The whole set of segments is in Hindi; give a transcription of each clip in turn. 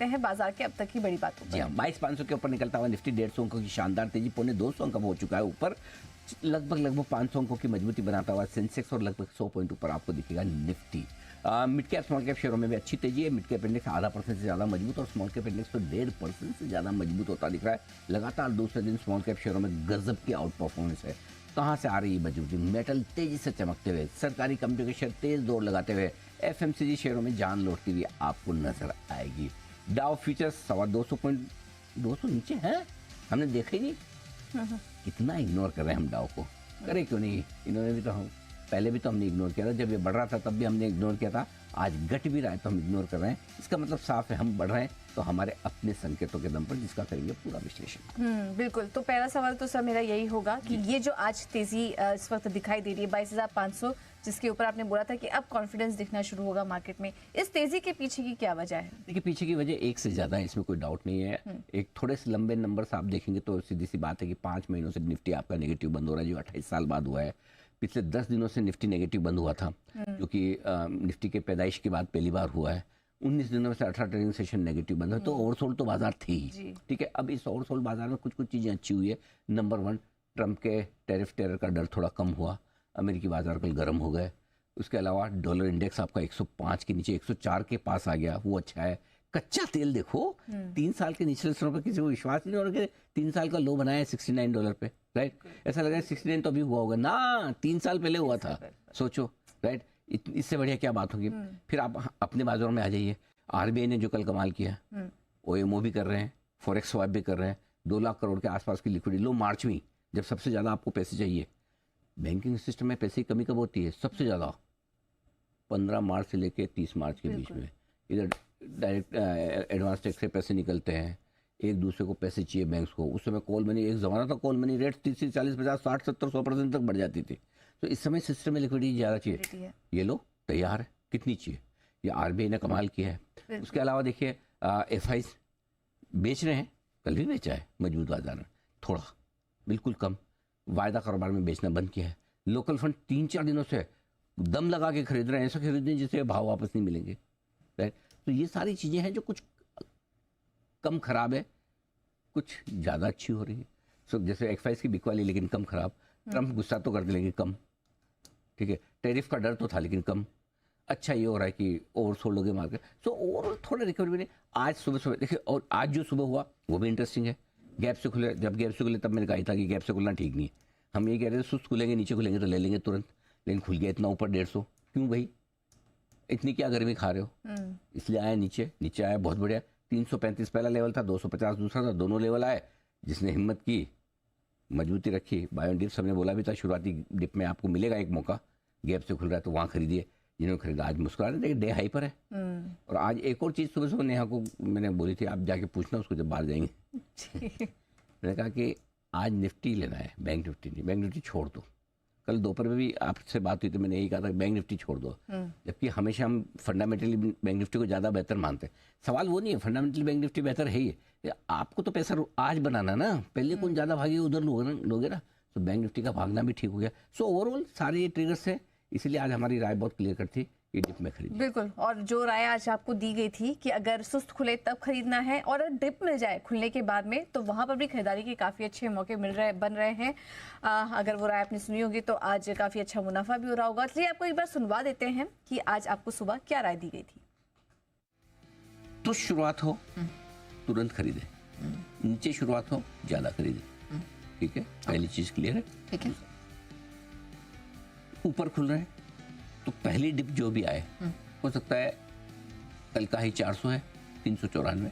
लेते हैं बाजार के अब तक की बड़ी बातों पर। जी हाँ, 22,500 के ऊपर निकलता हुआ निफ्टी 150 अंकों की शानदार तेजी, पौने 200 अंक हो चुका है ऊपर, लगभग 500 अंकों की मजबूती बनाता हुआ सेंसेक्स और लगभग 100 पॉइंट ऊपर आपको दिखेगा Nifty. Mid cap small cap शेयरों में भी अच्छी तेजी है। मिड कैप इंडेक्स ½ से ज़्यादा मजबूत और स्मॉल कैप इंडेक्स तो 1.5% से ज़्यादा मजबूत होता दिख रहा है। लगातार दूसरे दिन स्मॉल कैप शेयरों में गजब की आउट परफॉर्मेंस है। कहाँ से आ रही है मजबूती? मेटल तेजी से चमकते हुए, सरकारी कंपनियों के शेयर तेज दौड़ लगाते हुए, एफएमसीजी शेयरों में जान लौटती हुई आपको नजर आएगी। डाउ फ्यूचर्स 225 पॉइंट 200 नीचे है, हमने देखा ही नहीं। कितना इग्नोर कर रहे हैं हम डाउ को, करे क्यों नहीं? इन्होंने भी तो हम पहले भी तो हमने इग्नोर किया था, जब ये बढ़ रहा था तब भी हमने इग्नोर किया था। आज घट भी रहा है तो हम इग्नोर कर रहे हैं। इसका मतलब साफ है, हम बढ़ रहे हैं तो हमारे अपने संकेतों के दम पर, जिसका करेंगे पूरा विश्लेषण। बिल्कुल। तो पहला सवाल तो सर मेरा यही होगा कि ये जो आज तेजी इस वक्त दिखाई दे रही है 22,500, जिसके ऊपर आपने बोला था कि अब कॉन्फिडेंस दिखना शुरू होगा मार्केट में, इस तेजी के पीछे की क्या वजह है? देखिए, पीछे की वजह एक से ज़्यादा है, इसमें कोई डाउट नहीं है। एक थोड़े से लंबे नंबर्स आप देखेंगे तो सीधी सी बात है कि 5 महीनों से निफ्टी आपका नेगेटिव बंद हो रहा है, जो 28 साल बाद हुआ है। पिछले 10 दिनों से निफ्टी नेगेटिव बंद हुआ था, जो कि निफ्टी के पैदाइश के बाद पहली बार हुआ है। 19 दिनों में से 18 ट्रेडिंग सेशन नेगेटिव बंद है, तो ओवरसोल्ड तो बाजार थी ही। ठीक है, अब इस ओवरसोल्ड बाजार में कुछ चीज़ें अच्छी हुई है। नंबर 1, ट्रंप के टैरिफ टेरर का डर थोड़ा कम हुआ, अमेरिकी बाजार कल गर्म हो गए। उसके अलावा डॉलर इंडेक्स आपका 105 के नीचे 104 के पास आ गया, वो अच्छा है। कच्चा तेल देखो, 3 साल के निचले स्तरों पर किसी को विश्वास नहीं हो रहा कि 3 साल का लो बनाया है $69 पे, राइट? ऐसा लग रहा है 69 तो अभी हुआ होगा ना, 3 साल पहले हुआ था, सोचो, राइट? इससे बढ़िया क्या बात होगी? फिर आप अपने बाजारों में आ जाइए। आरबीआई ने जो कल कमाल किया, ओएमओ भी कर रहे हैं, फॉरेक्स स्वैप भी कर रहे हैं, 2 लाख करोड़ के आसपास की लिक्विडिटी। लो मार्च में, जब सबसे ज़्यादा आपको पैसे चाहिए, बैंकिंग सिस्टम में पैसे की कमी कब होती है? सबसे ज़्यादा 15 मार्च से लेकर 30 मार्च के बीच में। इधर डायरेक्ट एडवांस टैक्स से पैसे निकलते हैं, एक दूसरे को पैसे चाहिए बैंक्स को। उस समय कॉल मनी, एक ज़माना था कॉल मनी रेट 30, 40, 50, 60, 70, 100% तक बढ़ जाती थी। तो इस समय सिस्टम में लिक्विडिटी ज़्यादा चाहिए, ये लो तैयार है। कितनी चाहिए? ये आरबीआई ने कमाल किया है। उसके अलावा देखिए, एफआईज बेच रहे हैं, कल भी बेचा है मजबूत बाजार में, थोड़ा बिल्कुल कम। वायदा कारोबार में बेचना बंद किया है। लोकल फंड 3-4 दिनों से दम लगा के खरीद रहे हैं, ऐसा खरीद रहे हैं जिससे भाव वापस नहीं मिलेंगे, राइट? तो ये सारी चीज़ें हैं जो कुछ कम खराब है, कुछ ज़्यादा अच्छी हो रही है। सो जैसे एक्साइज की बिकवाली लेकिन कम खराब, ट्रंप गुस्सा तो कर देंगे कम, ठीक है, टैरिफ का डर तो था लेकिन कम। अच्छा ये हो रहा है कि ओवरसोल्ड हो गए मार्केट, सो ओवरऑल थोड़ा रिकवरी भी नहीं। आज सुबह देखिए, और आज जो सुबह हुआ वो भी इंटरेस्टिंग है। गैप से खुले, जब गैप से खुले तब मैंने कहा था कि गैप से खुलना ठीक नहीं है। हम ये कह रहे थे सुस्त खुलेंगे, नीचे खुलेंगे तो ले लेंगे तुरंत, लेकिन खुल गया इतना ऊपर 150। क्यों भाई, इतनी क्या गर्मी खा रहे हो? इसलिए आया नीचे आया, बहुत बढ़िया। 335 पहला लेवल था, 250 दूसरा था, दोनों लेवल आए। जिसने हिम्मत की, मजबूती रखी, बायो डिप, सबने बोला भी था शुरुआती डिप में आपको मिलेगा एक मौका, गैप से खुल रहा है तो वहाँ खरीदिए। जिन्होंने खरीदा आज मुस्कुरा रहे थे, डे हाई पर है। और आज एक और चीज़ सुबह नेहा को मैंने बोली थी, आप जाके पूछना उसको जब बाहर जाएंगे। मैंने कहा कि आज निफ्टी लेना है, बैंक निफ्टी नहीं। बैंक निफ्टी छोड़ दो। कल दोपहर में भी आपसे बात हुई तो मैंने यही कहा था बैंक निफ्टी छोड़ दो, जबकि हमेशा हम फंडामेंटली बैंक निफ्टी को ज़्यादा बेहतर मानते हैं। सवाल वो नहीं है, फंडामेंटली बैंक निफ्टी बेहतर है ही। आपको तो पैसा आज बनाना ना, पहले कौन ज़्यादा भागे उधर लोगे ना। तो बैंक निफ्टी का भागना भी ठीक हो गया। सो ओवरऑल सारे ये ट्रिगर्स है, इसलिए आज हमारी राय बहुत क्लियर कट थी कि डिप में खरीद। बिल्कुल। और जो राय आज आपको दी गई थी कि अगर सुस्त खुले तब खरीदना है और डिप मिल जाए खुलने के बाद में, तो वहां पर भी खरीदारी के काफी अच्छे मौके बन रहे हैं। अगर वो राय आपने सुनी होगी तो आज काफी अच्छा मुनाफा भी हो रहा होगा। इसलिए आपको एक बार सुनवा देते हैं कि आज आपको सुबह क्या राय दी गई थी। तो शुरुआत हो तुरंत खरीदे, नीचे शुरुआत हो ज्यादा खरीदे, ठीक है, पहली चीज क्लियर है। ठीक है, ऊपर खुल रहे हैं तो पहली डिप जो भी आए, हो सकता है कल का ही 400 है, 394,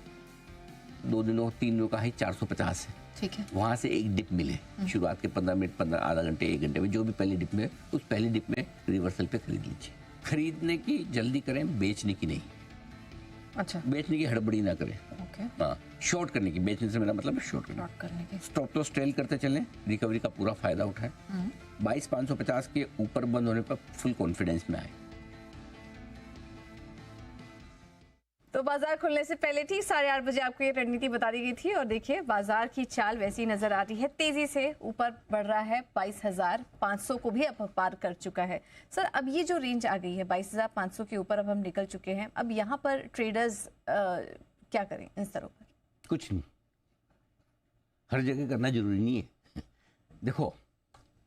2 दिनों 3 दिनों का ही 450 है, ठीक है। वहां से एक डिप मिले शुरुआत के 15 मिनट, 15 आधा घंटे, 1 घंटे में, जो भी पहली डिप में, उस पहली डिप में रिवर्सल पे खरीद लीजिए। खरीदने की जल्दी करें, बेचने की नहीं। अच्छा, बेचने की हड़बड़ी ना करें। ओके। हाँ, शॉर्ट करने की, बेचने से मेरा मतलब है शॉर्ट करने की। स्टॉप लॉस ट्रेल करते चलें, रिकवरी का पूरा फायदा उठाएं। 22,550 के ऊपर बंद होने पर फुल कॉन्फिडेंस में आए। तो बाजार खुलने से पहले ठीक 8:30 बजे आपको ये रणनीति बता दी गई थी और देखिए बाजार की चाल वैसी नजर आ रही है, तेजी से ऊपर बढ़ रहा है, 22,500 को भी अब पार कर चुका है। सर, अब ये जो रेंज आ गई है 22,500 के ऊपर अब हम निकल चुके हैं, अब यहाँ पर ट्रेडर्स क्या करें इन स्तरों पर? कुछ नहीं, हर जगह करना जरूरी नहीं है। देखो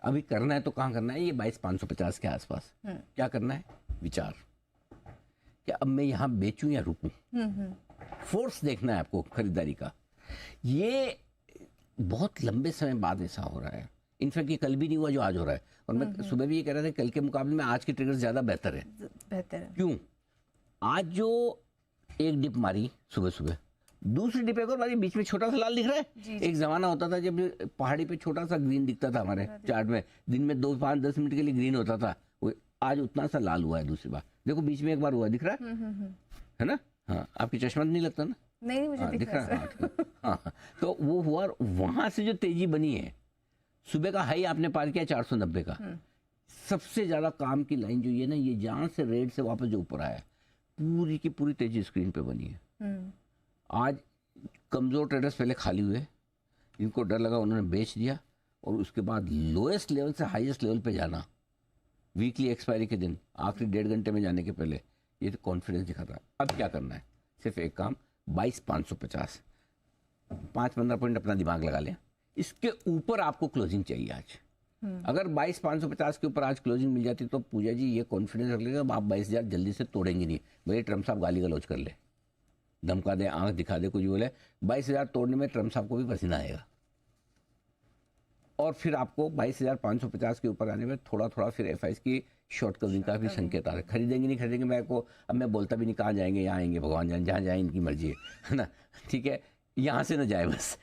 अभी करना है तो कहाँ करना है, ये 22,550 के आसपास क्या करना है, विचार क्या अब मैं यहाँ बेचूं या रुकूं, फोर्स देखना है आपको खरीदारी का। ये बहुत लंबे समय बाद ऐसा हो रहा है, इनफैक्ट ये कल भी नहीं हुआ जो आज हो रहा है। और मैं सुबह भी ये कह रहा था कल के मुकाबले में आज के ट्रिगर्स ज्यादा बेहतर है। क्यों, आज जो एक डिप मारी सुबह सुबह, दूसरी डिप एक और मारी, बीच में छोटा सा लाल दिख रहा है। एक जमाना होता था जब पहाड़ी पे छोटा सा ग्रीन दिखता था हमारे चार्ट में, दिन में 2, 5, 10 मिनट के लिए ग्रीन होता था, वो आज उतना सा लाल हुआ है दूसरी बार। देखो बीच में एक बार हुआ, दिख रहा है ना? हाँ, आपकी चश्मा नहीं लगता ना? नहीं, मुझे दिख रहा है। हाँ, तो वो हुआ, वहां से जो तेजी बनी है, सुबह का हाई आपने पार किया 490 का। सबसे ज्यादा काम की लाइन जो ये ना, ये जहां से रेड से वापस जो ऊपर आया, पूरी की पूरी तेजी स्क्रीन पे बनी है। आज कमजोर ट्रेडर्स पहले खाली हुए, इनको डर लगा, उन्होंने बेच दिया, और उसके बाद लोएस्ट लेवल से हाईएस्ट लेवल पे जाना, वीकली एक्सपायरी के दिन आखिरी 1.5 घंटे में जाने के पहले, ये तो कॉन्फिडेंस दिखाता है। अब क्या करना है, सिर्फ एक काम, 22,550, 5-15 पॉइंट अपना दिमाग लगा लें, इसके ऊपर आपको क्लोजिंग चाहिए आज। अगर 22,550 के ऊपर आज क्लोजिंग मिल जाती तो पूजा जी ये कॉन्फिडेंस रख लेगा, आप 22,000 जल्दी से तोड़ेंगे नहीं। भले ट्रम्प साहब गाली गलौज कर ले, धमका दे, आंख दिखा दे, कुछ बोले, 22,000 तोड़ने में ट्रम्प साहब को भी पसीना आएगा। और फिर आपको 22,550 के ऊपर आने में थोड़ा थोड़ा फिर एफआईएस की शॉर्ट कवरिंग का भी संकेत आ रहा है। खरीदेंगे नहीं खरीदेंगे, मैं बोलता भी नहीं कहाँ जाएंगे, यहाँ आएंगे, भगवान जाने, जहाँ जाए इनकी मर्जी है ना? ठीक है, यहाँ से ना जाए बस।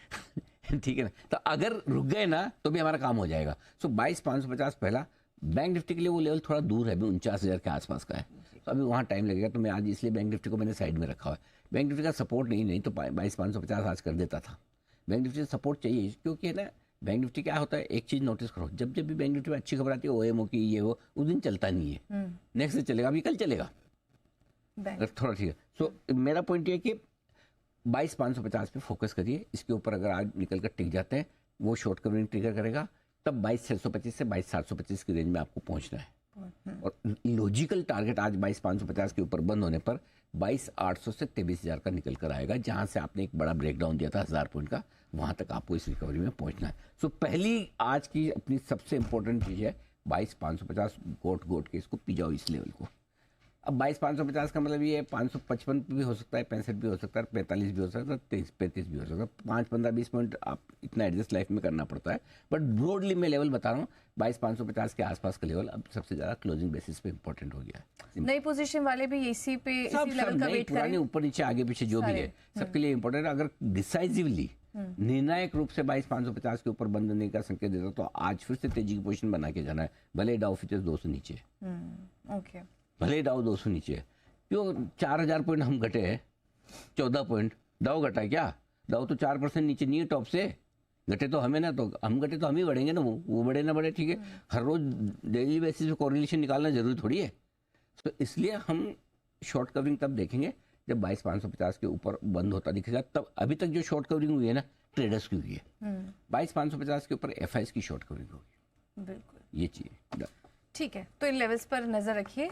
ठीक है ना? तो अगर रुक गए ना तो भी हमारा काम हो जाएगा। सो 22,550 पहला। बैंक निफ्टी के लिए वो लेवल थोड़ा दूर है, अभी 49,000 के आसपास का है, तो अभी वहाँ टाइम लगेगा। तो मैं आज इसलिए बैंक निफ्टी को मैंने साइड में रखा हुआ है। बैंक निफ्टी का सपोर्ट नहीं तो 22,550 आज कर देता था। बैंक निफ्टी से सपोर्ट चाहिए, क्योंकि है ना, बैंक निफ्टी क्या होता है, एक चीज नोटिस करो, जब जब भी बैंक निफ्टी में अच्छी खबर आती है, ओएमओ की ये वो, उस दिन चलता नहीं है, नेक्स्ट दिन चलेगा, अभी कल चलेगा थोड़ा, ठीक है। सो मेरा पॉइंट ये है कि 22,550 पे फोकस करिए, इसके ऊपर अगर आज निकल कर टिक जाते हैं, वो शॉर्ट कवरिंग ट्रिगर करेगा, तब 22,625 से 22,725 की रेंज में आपको पहुंचना है। और लॉजिकल टारगेट आज 22,550 के ऊपर बंद होने पर 22,800 से 23,000 का निकल कर आएगा, जहां से आपने एक बड़ा ब्रेकडाउन दिया था 1000 पॉइंट का, वहां तक आपको इस रिकवरी में पहुंचना है। सो पहली आज की अपनी सबसे इंपॉर्टेंट चीज है 22,550 गोट के इसको पी जाओ इस लेवल को। अब 22,550 का मतलब ये है 555 भी हो सकता है, 65 भी हो सकता है, 45 भी हो सकता है, 33 भी हो सकता है। 5, 15, 20 पॉइंट आप इतना एडजस्ट लाइफ में करना पड़ता है, बट ब्रॉडली मैं लेवल बता रहा हूँ 22,550 के आसपास का लेवल अब सबसे ज्यादा क्लोजिंग बेसिस पे इंपॉर्टेंट हो गया है। नई पोजीशन वाले भी इसी लेवल का वेट करें, ऊपर नीचे आगे पीछे जो भी है सबके लिए इंपॉर्टेंट है। अगर डिसाइसिवली निर्णायक रूप से 22,550 के ऊपर बंद होने का संकेत देता तो आज फिर से तेजी की पोजीशन बना के जाना है, भले डाउ फ्यूचर्स 200 नीचे, ओके, भले भले डाउ 200 नीचे है। क्यों 4,000 पॉइंट हम घटे हैं, 14 पॉइंट डाउ घटा है क्या? डाउ तो 4% नीचे नहीं है टॉप से, घटे तो हमें ना, तो हम घटे तो हम ही बढ़ेंगे ना, वो बढ़े ना बढ़े, ठीक है। हर रोज डेली बेसिस पे कोरिलेशन निकालना जरूरी थोड़ी है। तो इसलिए हम शॉर्ट कवरिंग तब देखेंगे जब 22,550 के ऊपर बंद होता दिखेगा, तब अभी तक जो शॉर्ट कवरिंग हुई है ना ट्रेडर्स की हुई है, 22,550 के ऊपर एफआईएस की शॉर्ट कवरिंग होगी, बिल्कुल ये चीज। ठीक है, तो इन लेवल्स पर नजर रखिए।